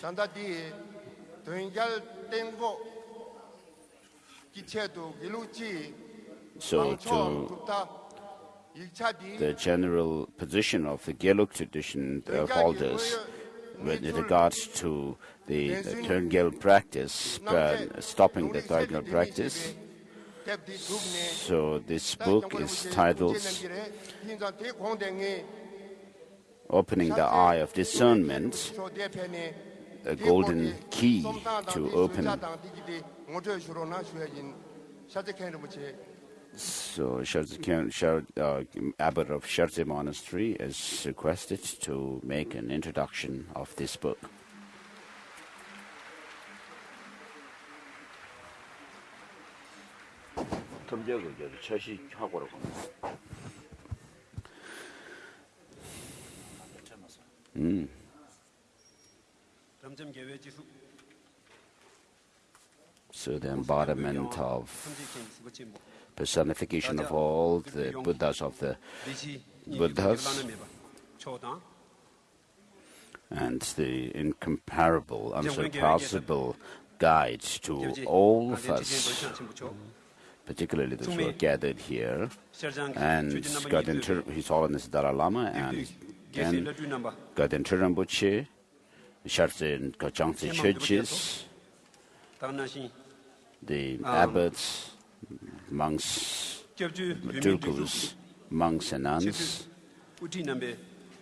So to the general position of the Gelug tradition holders with regards to the third Gelug practice, stopping the third Gelug practice. So this book is titled Opening the Eye of Discernment, a golden key to open. So Abbot of Sera Monastery is requested to make an introduction of this book. So the embodiment of personification of all the Buddhas of the Buddhas and the incomparable, unsurpassable guide to all of us, particularly those who are gathered here, and His Holiness Dalai Lama and Gaden Rinpoche, Shartsen Kachangtse churches, the abbots, monks, Turkus, monks and nuns,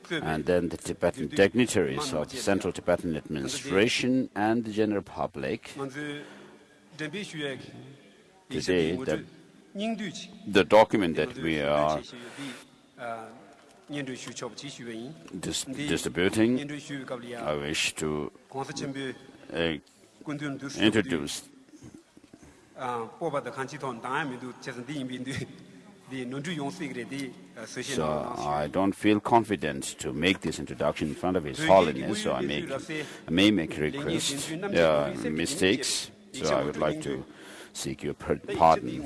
and then the Tibetan dignitaries of the Central Tibetan Administration and the general public. Today, the document that we are distributing, I wish to introduce. So I don't feel confident to make this introduction in front of His Holiness, so I may make a request, mistakes, so I would like to seek your pardon.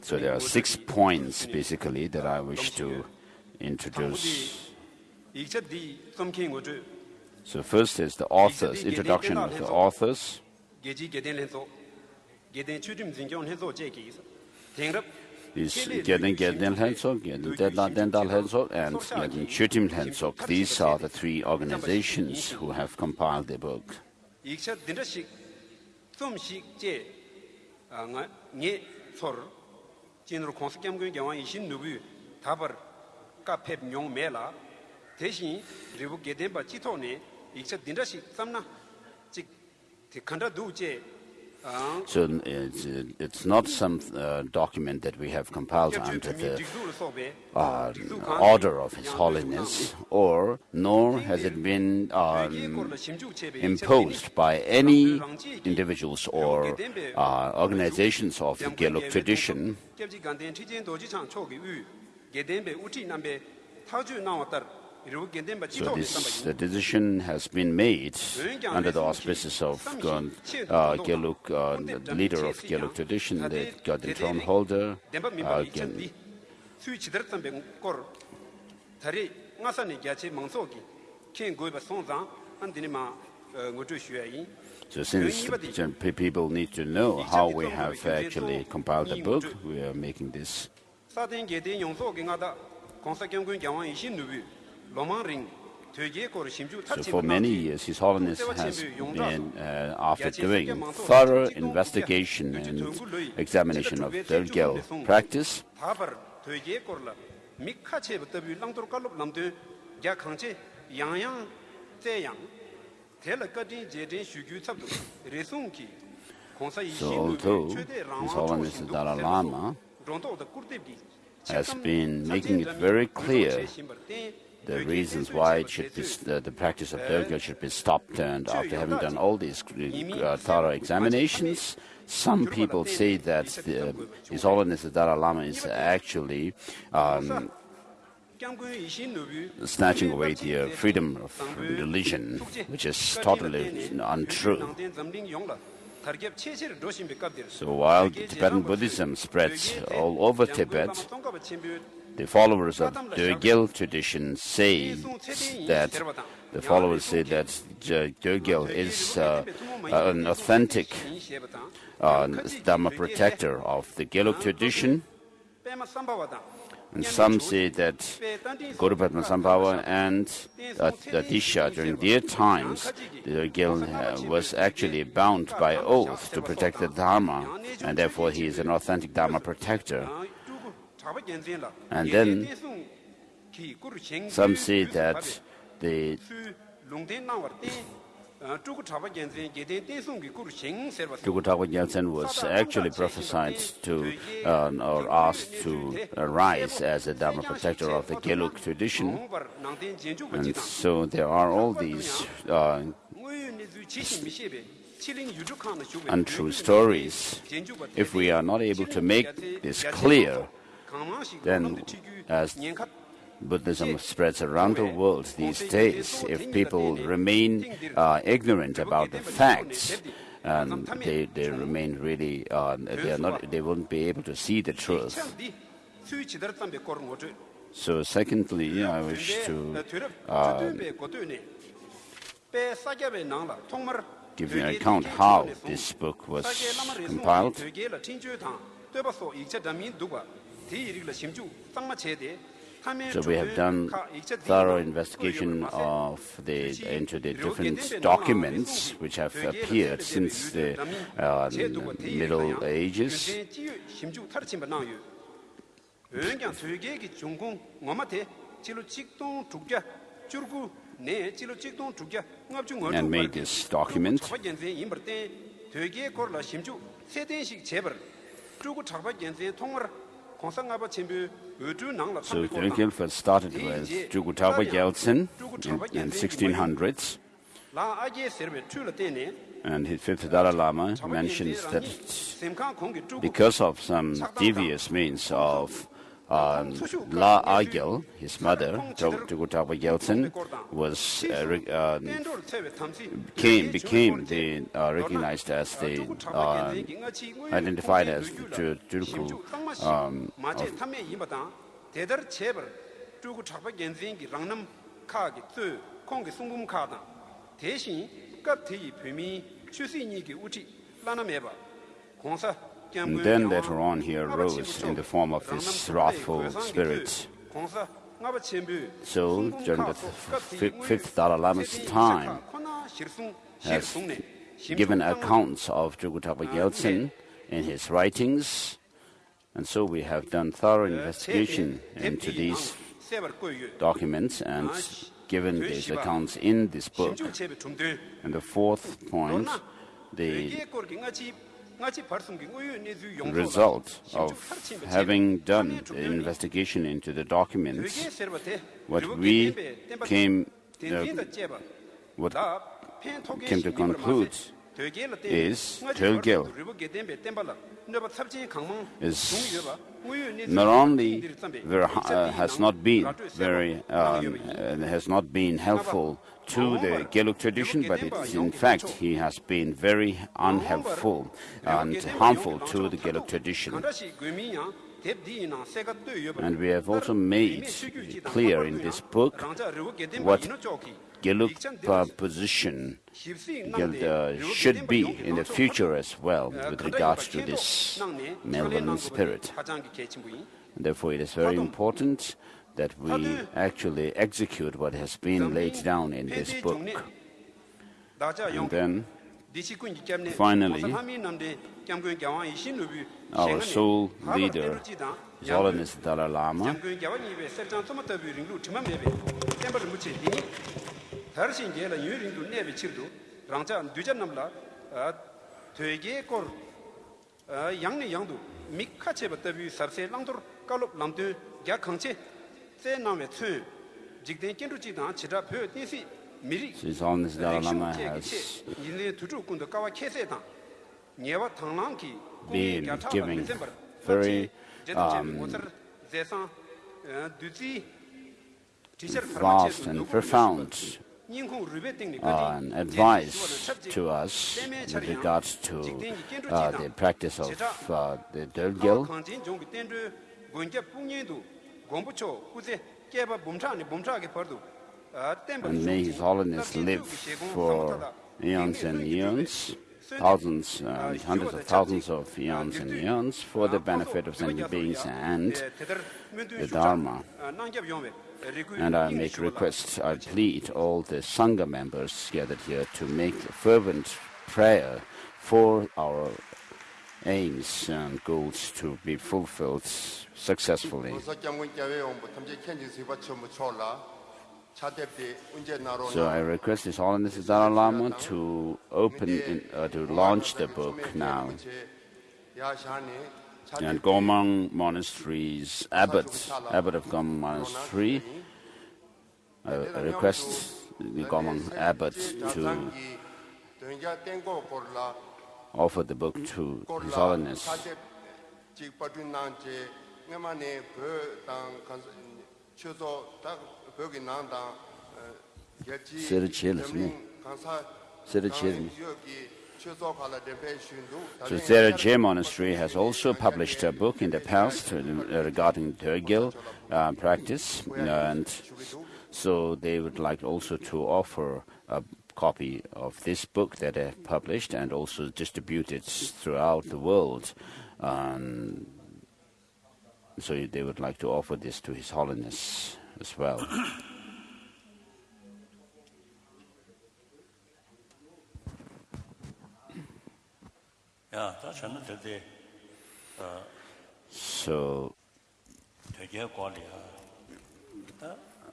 So there are 6 points, basically, that I wish to introduce. So first is the authors, introduction of the authors. Is Geden Hensok, Dendal Hensok, and Chutim Hensok. These are the 3 organizations who have compiled the book. So it's not some document that we have compiled under the order of His Holiness, nor has it been imposed by any individuals or organizations of the Gelug tradition. So the decision has been made under the auspices of Gelug, the leader of Gelug tradition, the Gaden throne holder. So since people need to know how we have actually compiled the book, we are making this. So for many years, His Holiness has been, after doing thorough investigation and examination of the Gelug practice, so although His Holiness the Dalai Lama has been making it very clear the reasons why it should be, the practice of Gelug should be stopped, and after having done all these thorough examinations, some people say that His Holiness the Dalai Lama is actually snatching away the freedom of religion, which is totally untrue. So while Tibetan Buddhism spreads all over Tibet, the followers of Dorje tradition say that Dorje is an authentic Dharma protector of the Gelug tradition. And some say that Guru Padmasambhava and Disha during their times, Dorje was actually bound by oath to protect the Dharma, and therefore he is an authentic Dharma protector. And then some say that the Tukutapa Gyaltsen was actually prophesied to or asked to arise as a Dharma protector of the Gelug tradition. And so there are all these untrue stories. If we are not able to make this clear, then as Buddhism spreads around the world these days, if people remain ignorant about the facts, they remain really, they won't be able to see the truth. So secondly, I wish to give you an account how this book was compiled. So we have done thorough investigation into the different documents which have appeared since the Middle Ages. And made this document. So Dorje first started with Tukutapa Gyaltsen in 1600s, and his fifth Dalai Lama mentions that because of some devious means of La Agyal, his mother, Tukutapa Gyaltsen, was became recognized as the identified as the Turku and then later on he arose in the form of this wrathful spirit. So during the fifth Dalai Lama's time has given accounts of Tukutapa Gyaltsen in his writings, and so we have done thorough investigation into these documents and given these accounts in this book. And the fourth point, the result of having done the investigation into the documents, what came to conclude is Dorje is not only has not been helpful to the Gelug tradition, but in fact he has been very unhelpful and harmful to the Gelug tradition. And we have also made clear in this book what Gelug position should be in the future as well with regards to this malevolent spirit. And therefore it is very important that we actually execute what has been laid down in this book. And then, finally, our sole leader, His Holiness Dalai Lama, His Holiness Dalai Lama has been giving very vast and profound advice to us with regards to the practice of the Dorje. And may His Holiness live for eons and eons, thousands and hundreds of thousands of eons and eons, for the benefit of sentient beings and the Dharma. And I make requests, I plead all the Sangha members gathered here to make a fervent prayer for our aims and goals to be fulfilled successfully. So I request His Holiness the Dalai Lama to to launch the book now. And Gomang Monastery's abbot of Gomang Monastery, I request the Gomang abbot to offer the book to His Holiness. So Dorje Monastery has also published a book in the past regarding Dorje practice, and so they would like also to offer a copy of this book that they have published and also distribute it throughout the world. So they would like to offer this to His Holiness as well. So,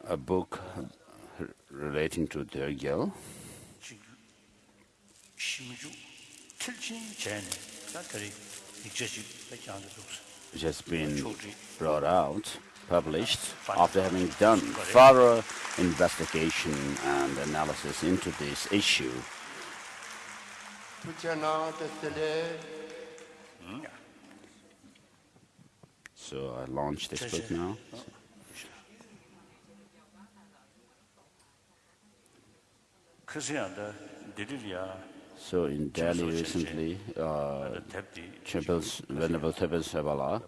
a book relating to Dorje, which has been brought out, published, after having done thorough investigation and analysis into this issue. So I launched this book now. So in Delhi recently, Venerable Tibetan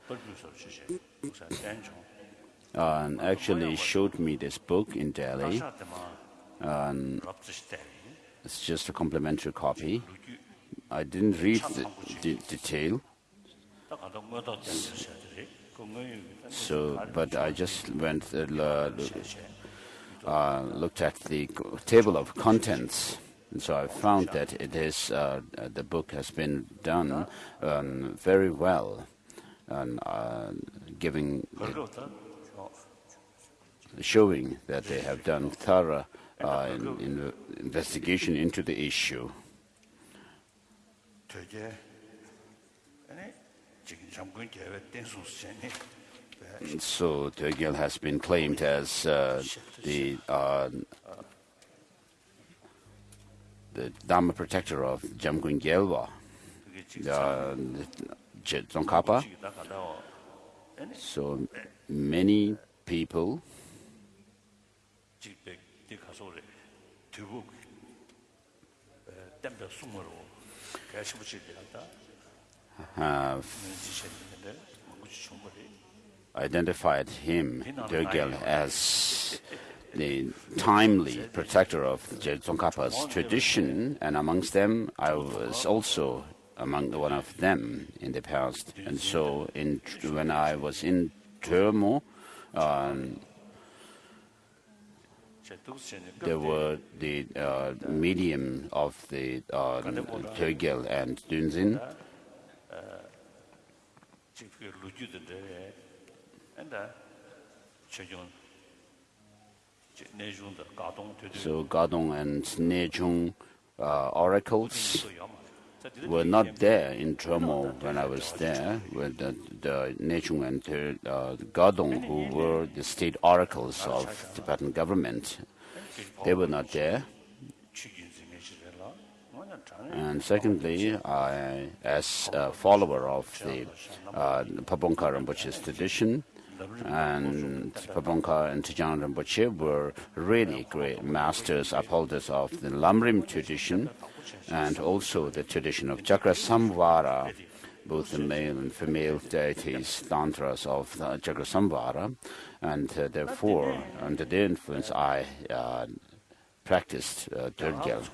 and actually showed me this book in Delhi. And it's just a complimentary copy. I didn't read the detail. So, but I just went looked at the table of contents, and so I found that it is the book has been done very well, and showing that they have done thorough investigation into the issue. So Dorje has been claimed as the Dharma protector of Jangchub Lamrim, Tsongkhapa. So many people have identified him, Dorje, as the timely protector of Tsongkhapa's tradition, and amongst them, I was also among one of them in the past. And so, when I was in Turmo, there were the medium of the Dorje and Dunzin. So Gadong and Nejung oracles were not there in Turmo when I was there, with the Nejung and Gadong, who were the state oracles of the Tibetan government. They were not there. And secondly, I, as a follower of the Pabongka Rinpoche's tradition, and Pabongka and Tejang Rinpoche were really great masters, upholders of the Lamrim tradition, and also the tradition of Chakra Samvara. both the male and female deities, tantras of the Jagasamvara, and therefore, under their influence, I practiced Dorje.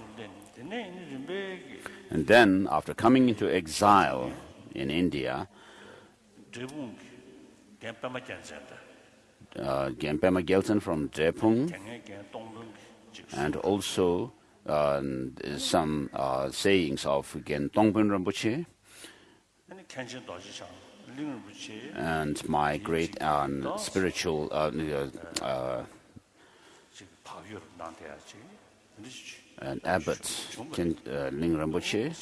And then, after coming into exile in India, Genpema Gelsen from Drepung, and also some sayings of Gen Tongpen Rinpoche, and my great spiritual and abbot Ling Rinpoche.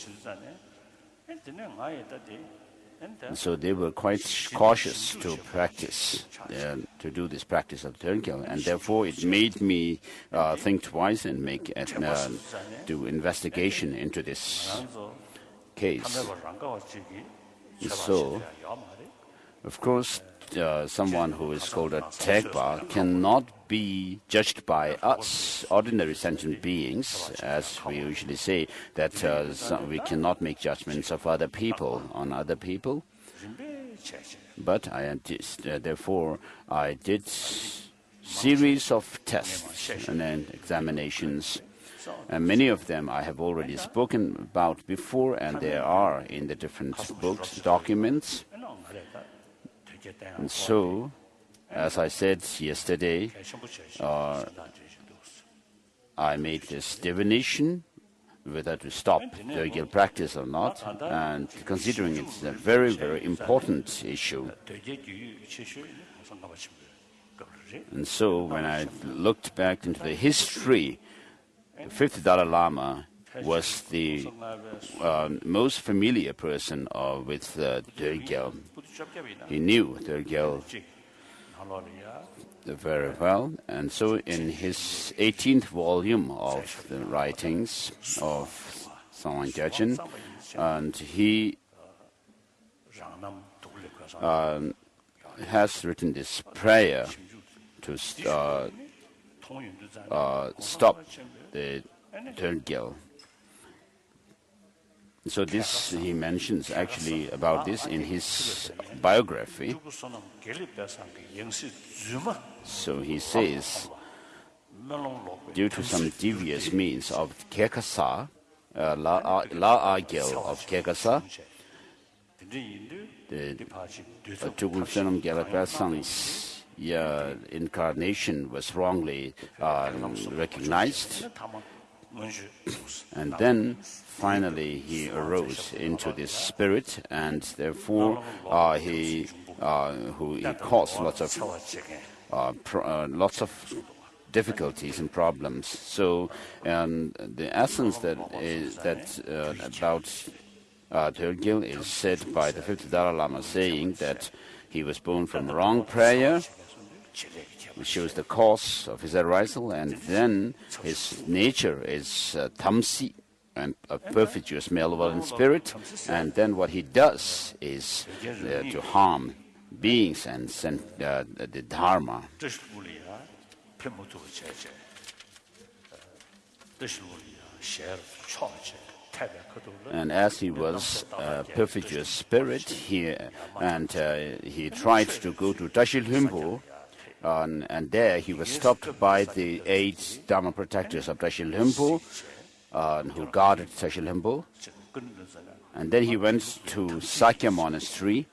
So they were quite cautious to practice, to do this practice of Dorje, and therefore it made me think twice and do investigation into this case. So, of course, someone who is called a Tegpa cannot be judged by us, ordinary sentient beings, as we usually say, that we cannot make judgments of other people on other people. But therefore, I did series of tests and then examinations. And many of them I have already spoken about before, and they are in the different books, documents. And so, as I said yesterday, I made this divination whether to stop Dorje practice or not, and considering it's a very, very important issue. And so, when I looked back into the history, the fifth Dalai Lama was the most familiar person with Dorje. He knew Dorje very well, and so in his 18th volume of the writings of Sangwan Gyalchen, and he has written this prayer to stop the Dorje. So this, he mentions actually about this in his biography. So he says, due to some devious means of Kekasa, La Agel of Kekasa, the Tukulsenam Gelapasang's incarnation was wrongly recognized. And then finally he arose into this spirit, and therefore he caused lots of difficulties and problems. So the essence about Dorje is said by the fifth Dalai Lama, saying that he was born from wrong prayer, which shows the cause of his arisal, and then his nature is tamsi, and a perfidious malevolent spirit, and then what he does is to harm beings and the dharma. And as he was a perfidious spirit here, and he tried to go to Tashil Himpo, and there he was stopped by the 8 Dharma protectors of Tashil Himpo, who guarded Tashil Himpo. And then he went to Sakya Monastery,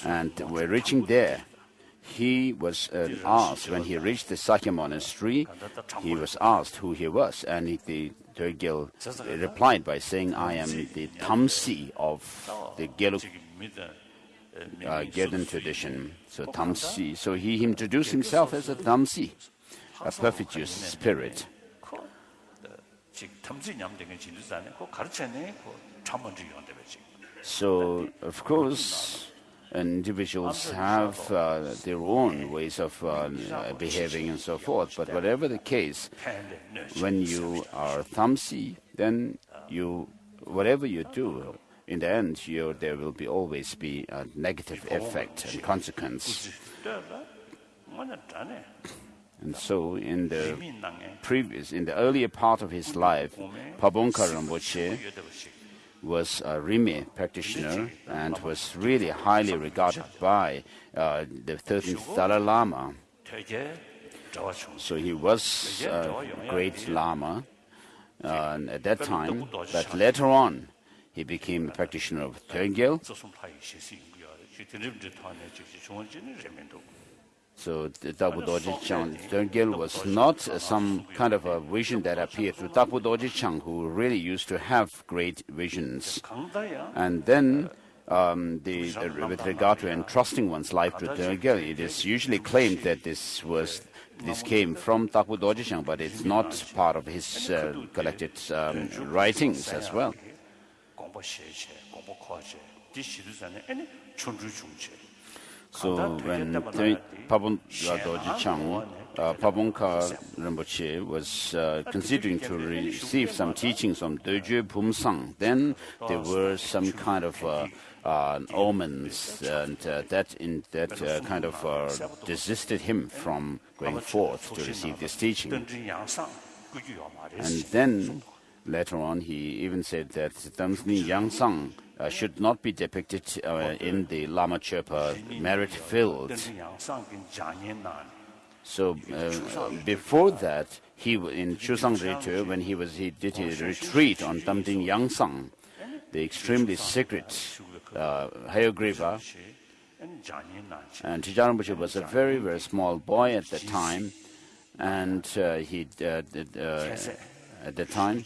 and when reaching there, he was asked, when he reached the Sakya Monastery, he was asked who he was, and the Dorje replied by saying, "I am the Tamsi of the Gelug Gelden tradition." So Tamsi. So he introduced himself as a Tamsi, a perfidious spirit. So of course, individuals have their own ways of behaving and so forth. But whatever the case, when you are Tamsi, then whatever you do, in the end, there will always be a negative effect and consequence. And so, in the earlier part of his life, Pabongka Rinpoche was a Rime practitioner and was really highly regarded by the 13th Dalai Lama. So he was a great Lama at that time, but later on he became a practitioner of Dorje. So the Dorje Shugden was not some kind of a vision that appeared to Dorje Shugden, who really used to have great visions. And then with regard to entrusting one's life to Dorje, it is usually claimed that this came from Dorje Shugden, but it's not part of his collected writings as well. So when Pabongka Rinpoche was considering to receive some teachings from Dorje Bumsang, then there were some kind of omens, and that kind of desisted him from going forth to receive this teaching. And then later on, he even said that Damsni Yangsang should not be depicted in the Lama Chöpa merit field. So before that, in Chusang Ritu, when he did his retreat on Damdin Yangsang, the extremely secret Hayagriva, and Tijaran Rinpoche was a very, very small boy at the time, and he at the time.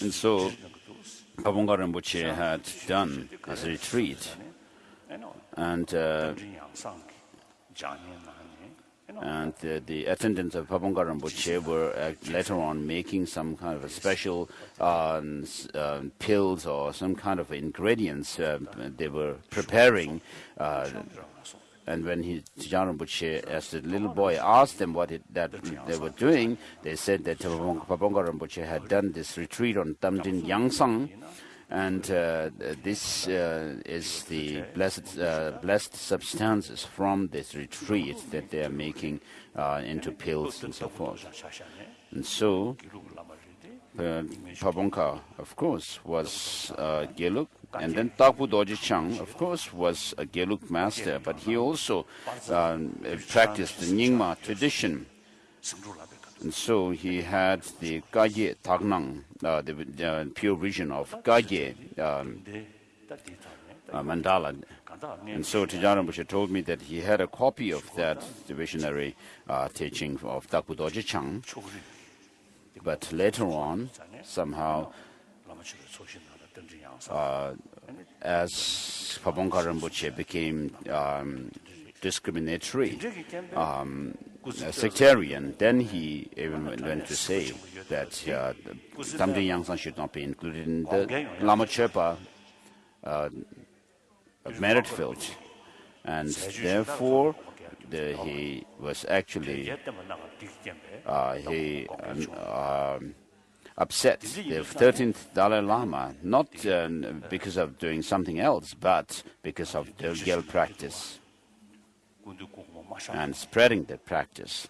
And so Pabongka Rinpoche had done as a retreat, and the attendants of Pabongka Rinpoche were later on making some kind of a special pills or some kind of ingredients they were preparing. And when Tijaran Rinpoche, as the little boy, asked them what that they were doing, they said that Pabongka Rinpoche had done this retreat on Damdin Yangsang, and this is the blessed substances from this retreat that they are making into pills and so forth. And so Pabongka, of course, was Gelug. And then Tagpo Dorje Shugden, of course, was a Gelug master, but he also practiced the Nyingma tradition. And so he had the Gaye Tagnang, the pure vision of Gaye mandala. And so Tijaran Rinpoche told me that he had a copy of that visionary teaching of Tagpo Dorje Shugden. But later on, somehow, as Pabongka Rinpoche became discriminatory, sectarian, then he even went to say that Damdin Yangsang should not be included in the Lama Chöpa merit field. And therefore, he was actually upset the 13th Dalai Lama, not because of doing something else, but because of the Dorje practice and spreading the practice.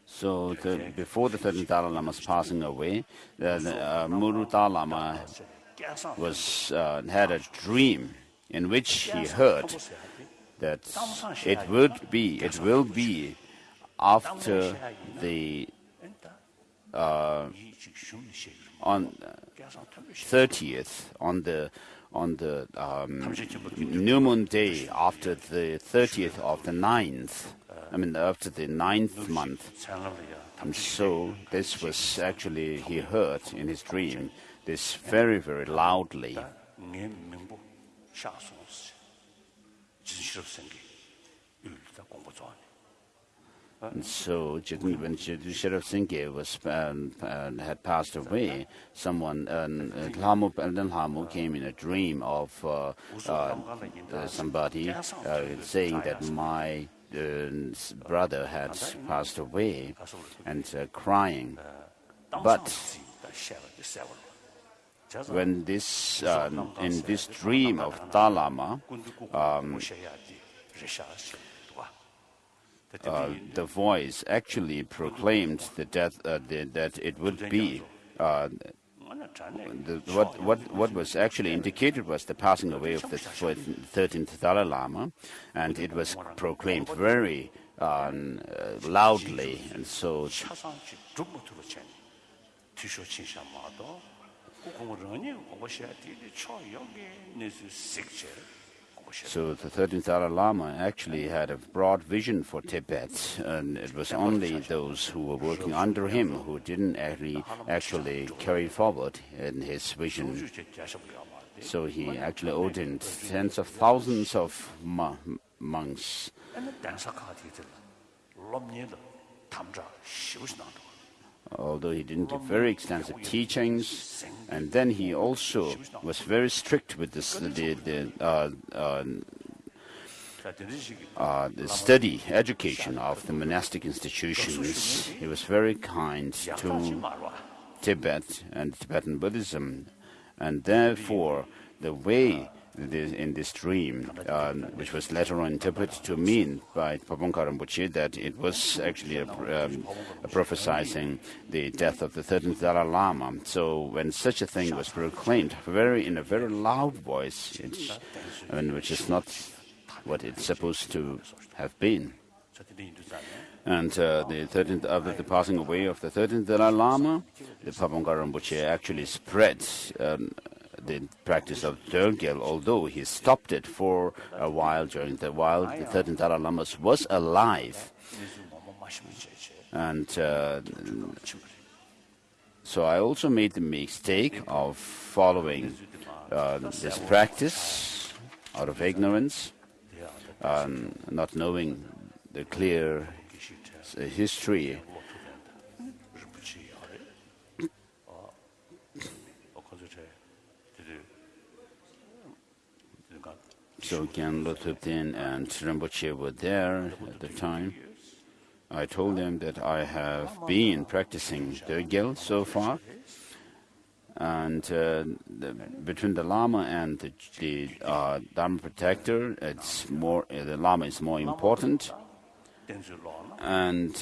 So before the 13th Dalai Lama's passing away, the Muru Dalai Lama had a dream in which he heard that it will be after the on 30th, on the new moon day after the 30th of the 9th, after the 9th month. And so this was actually, he heard in his dream this very, very loudly. And so when Sheriff Singye had passed away, someone, Lamu came in a dream of somebody saying that my brother had passed away, and crying. But when this in this dream of Dalai Lama, the voice actually proclaimed the death, that it would be what was actually indicated was the passing away of the 13th Dalai Lama, and it was proclaimed very loudly, and so the 13th Dalai Lama actually had a broad vision for Tibet, and it was only those who were working under him who didn't actually carry forward in his vision. So he actually ordained tens of thousands of monks. Although he didn't give very extensive teachings, and then he also was very strict with the study, education of the monastic institutions. He was very kind to Tibet and Tibetan Buddhism, and therefore the way in this dream, which was later on interpreted to mean by Pabongka Rinpoche that it was actually prophesying the death of the 13th Dalai Lama. So when such a thing was proclaimed in a very loud voice, which is not what it's supposed to have been. And after the passing away of the 13th Dalai Lama, the Pabongka Rinpoche actually spread the practice of Gelug, although he stopped it for a while while the 13th Dalai Lama was alive. And so I also made the mistake of following this practice out of ignorance, not knowing the clear history. So Gyaltsab Lamrim and Rinpoche were there at the time. I told them that I have been practicing Gelug so far, and between the Lama and the Dharma protector, the Lama is more important. And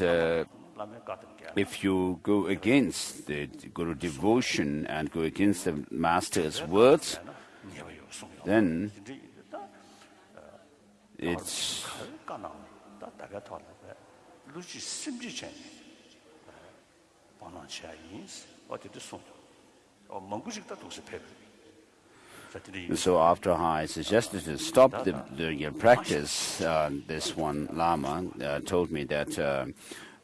if you go against the Guru devotion and go against the Master's words, then it's so after I suggested to stop the practice, this one Lama told me that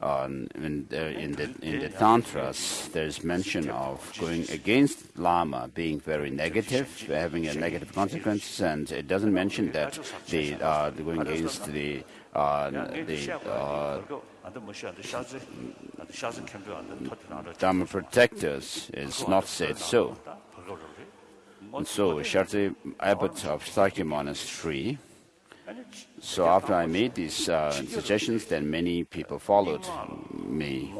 in the Tantras there's mention of going against Lama being very negative, having a negative consequence, and it doesn't mention that the going against the Dharma protectors is not said so. And so Sharti abbot of Sera Monastery. So after I made these suggestions, then many people followed me.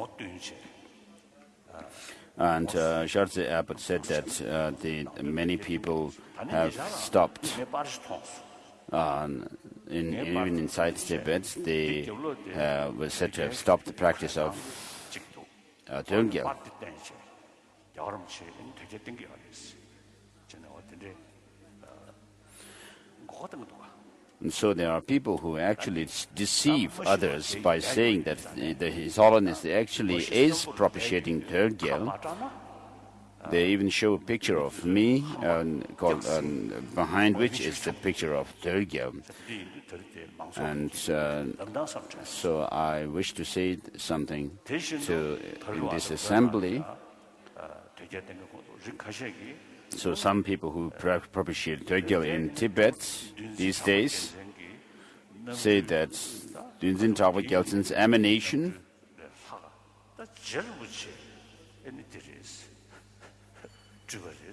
And Sharti abbot said that many people have stopped. Even inside Tibet, they were said to have stopped the practice of Gelug. And so there are people who actually deceive others by saying that His Holiness actually is propitiating Gelug. They even show a picture of me, behind which is the picture of Dorje. And so I wish to say something in this assembly. So some people who propitiate Dorje in Tibet these days say that Dunzin Tawa Gyaltsen's emanation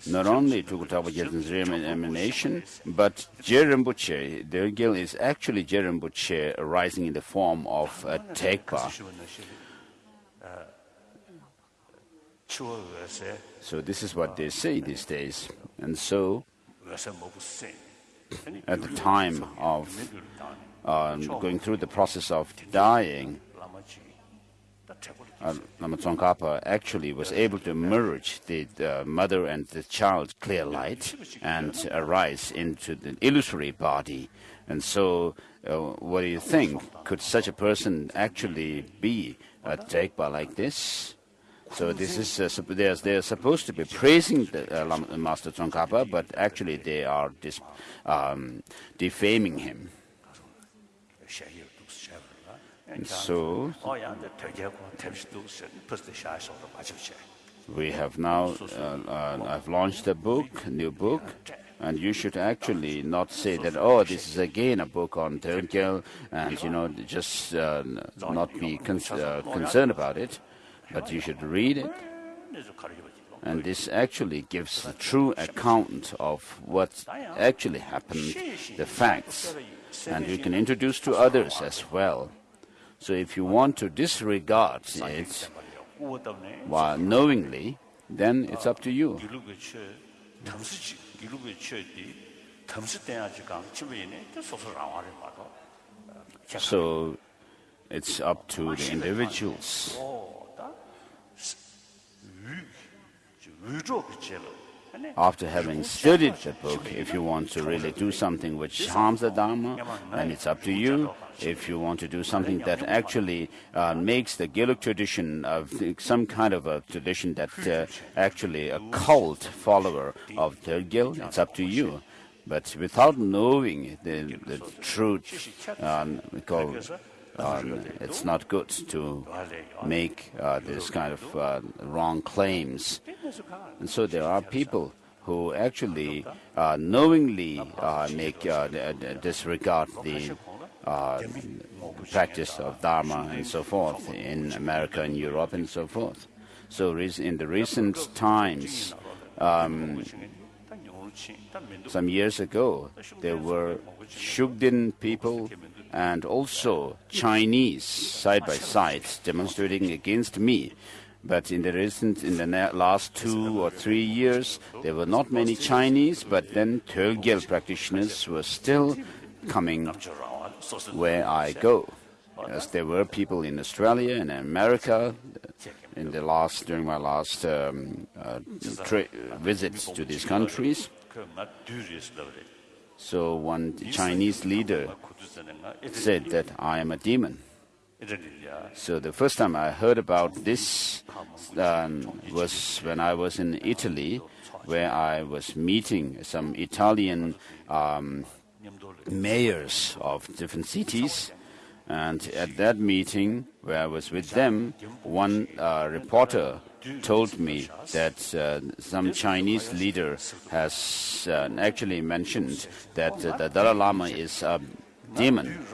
not only Tawa Gyaltsen's emanation, but Rinpoche, Dorje is actually Rinpoche arising in the form of a tekpa. So this is what they say these days. And so, at the time of going through the process of dying, Lama Tsongkhapa actually was able to merge the mother and the child clear light and arise into the illusory body. And so, what do you think? Could such a person actually be a Tegpa like this? So this is they're supposed to be praising the Master Tsongkhapa, but actually they are defaming him. And so we have now, I've launched a new book, and you should actually not say that, oh, this is again a book on Gelug, and, just not be concerned about it, but you should read it. And this actually gives a true account of what actually happened, the facts, and you can introduce to others as well. So if you want to disregard it while knowingly, then it's up to you. So it's up to the individuals. After having studied the book, if you want to really do something which harms the Dharma, then it's up to you. If you want to do something that actually makes the Gelug tradition some kind of a tradition that actually a cult follower of the Gelug, it's up to you. But without knowing the truth, it's not good to make this kind of wrong claims. And so there are people who actually knowingly disregard the practice of Dharma and so forth in America and Europe and so forth. So in the recent times, some years ago, there were Shugden people and also Chinese side by side demonstrating against me. But in the last 2 or 3 years, there were not many Chinese, but then Gelug practitioners were still coming where I go. As there were people in Australia and America during my last visits to these countries. So one Chinese leader said that I am a demon. So the first time I heard about this was when I was in Italy, where I was meeting some Italian mayors of different cities. And at that meeting, where I was with them, one reporter told me that some Chinese leader has actually mentioned that the Dalai Lama is a demon.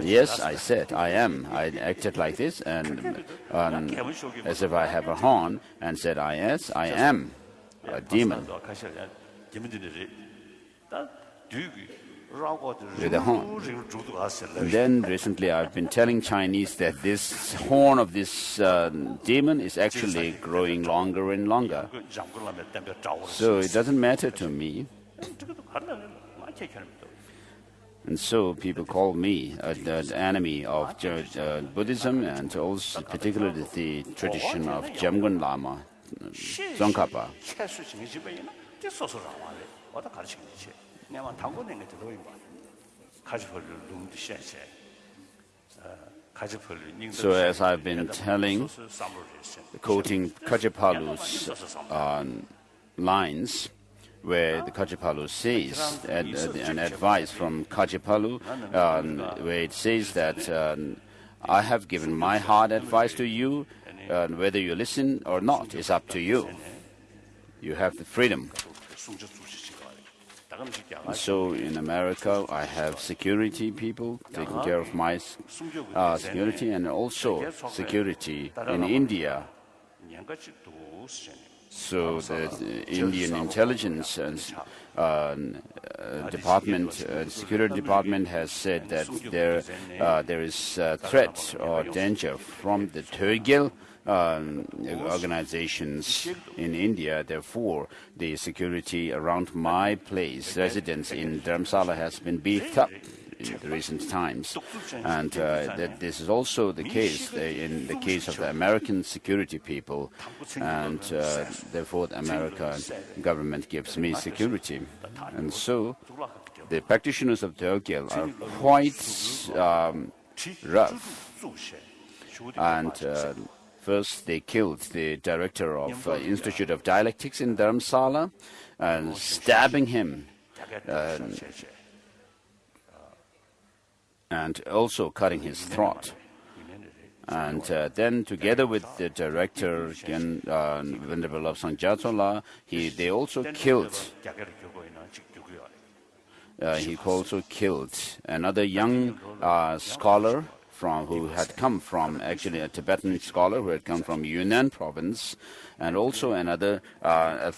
Yes, I said, I am. I acted like this, and as if I have a horn, and said, yes, I am a demon. With a horn. And then recently I've been telling Chinese that this horn of this demon is actually growing longer and longer. So it doesn't matter to me. And so people call me the enemy of Buddhism, and also particularly the tradition of Jangchub Lama, Tsongkhapa. So as I've been telling, quoting Kajapalu's lines, where the Kajapalu says, an advice from Kajapalu, where it says that I have given my hard advice to you, whether you listen or not is up to you. You have the freedom. So in America, I have security people taking care of my security, and also security in India. So the Indian intelligence department, security department has said that there is a threat or danger from the Gelug organizations in India. Therefore, the security around my place, residence in Dharamsala, has been beefed up in the recent times. And that this is also the case in the case of the American security people, and therefore the American government gives me security. And so the practitioners of Dorje are quite rough. And first they killed the director of Institute of Dialectics in Dharamsala, and stabbing him, and also cutting his throat. And then, together with the director, Venerable Lobsang Jatsola, they also killed. He also killed another young scholar who had come from, actually a Tibetan scholar who had come from Yunnan province, and also another, a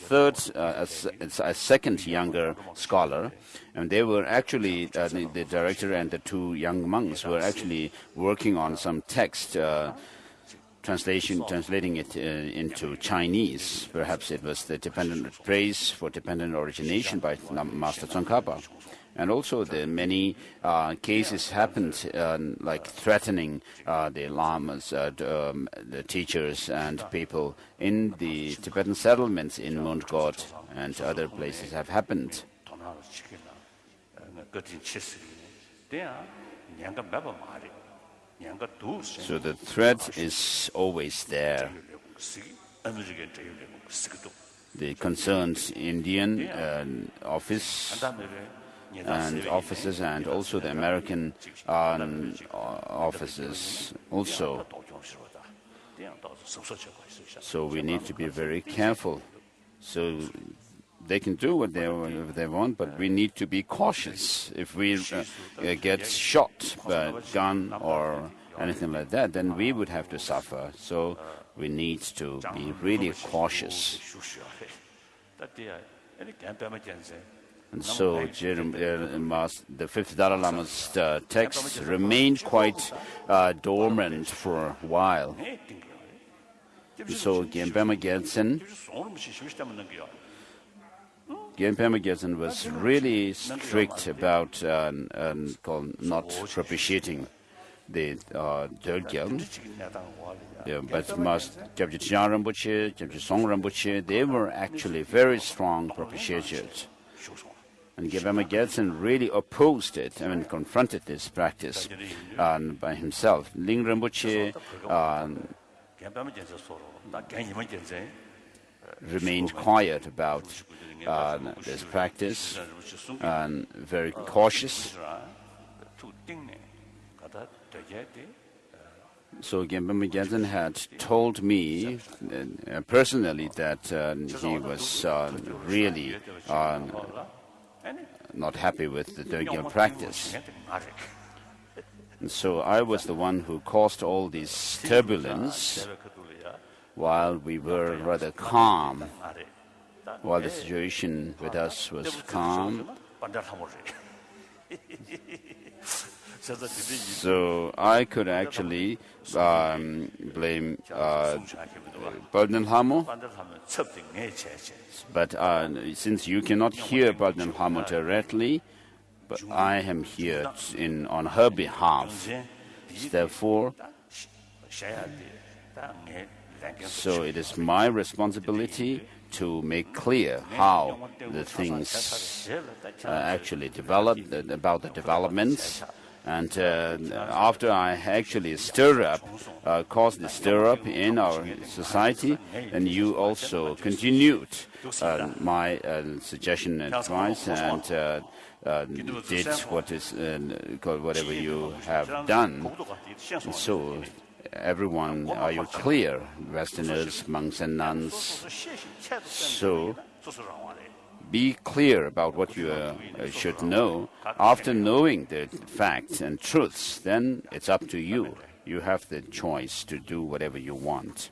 second younger scholar. And they were actually, the director and the two young monks were actually working on some text, translating it into Chinese. Perhaps it was the Tibetan praise for Tibetan origination by Master Tsongkhapa. And also the many cases happened, like threatening the lamas, the teachers and people in the Tibetan settlements in Mount God and other places have happened. So the threat is always there. The concerned Indian office and officers, and also the American officers also. So we need to be very careful. So they can do what they want, but we need to be cautious. If we get shot by a gun or anything like that, then we would have to suffer. So we need to be really cautious. And so the fifth Dalai Lama's text remained quite dormant for a while. So Genpema Gyaltsen was really strict about not propitiating the Dorje. But Master Gyaltsen Rinpoche, Gyaltsen Song Rinpoche, they were actually very strong propitiators. And Gyaltsen Gyaltsen really opposed it, confronted this practice by himself. Ling Rinpoche remained quiet about this practice and very cautious. So Gyaltsen Gyaltsen had told me personally that he was really not happy with the Dorje practice. And so I was the one who caused all this turbulence while we were rather calm, while the situation with us was calm. So I could actually blame Baldin Hamo, but since you cannot hear Baldin Hamo directly, but I am here on her behalf. Therefore, so it is my responsibility to make clear how the things actually develop, about the developments. And after I actually caused the stir up in our society, and you also continued my suggestion and advice, and did whatever you have done. So everyone, are you clear? Westerners, monks and nuns. So be clear about what you should know. After knowing the facts and truths, then it's up to you. You have the choice to do whatever you want.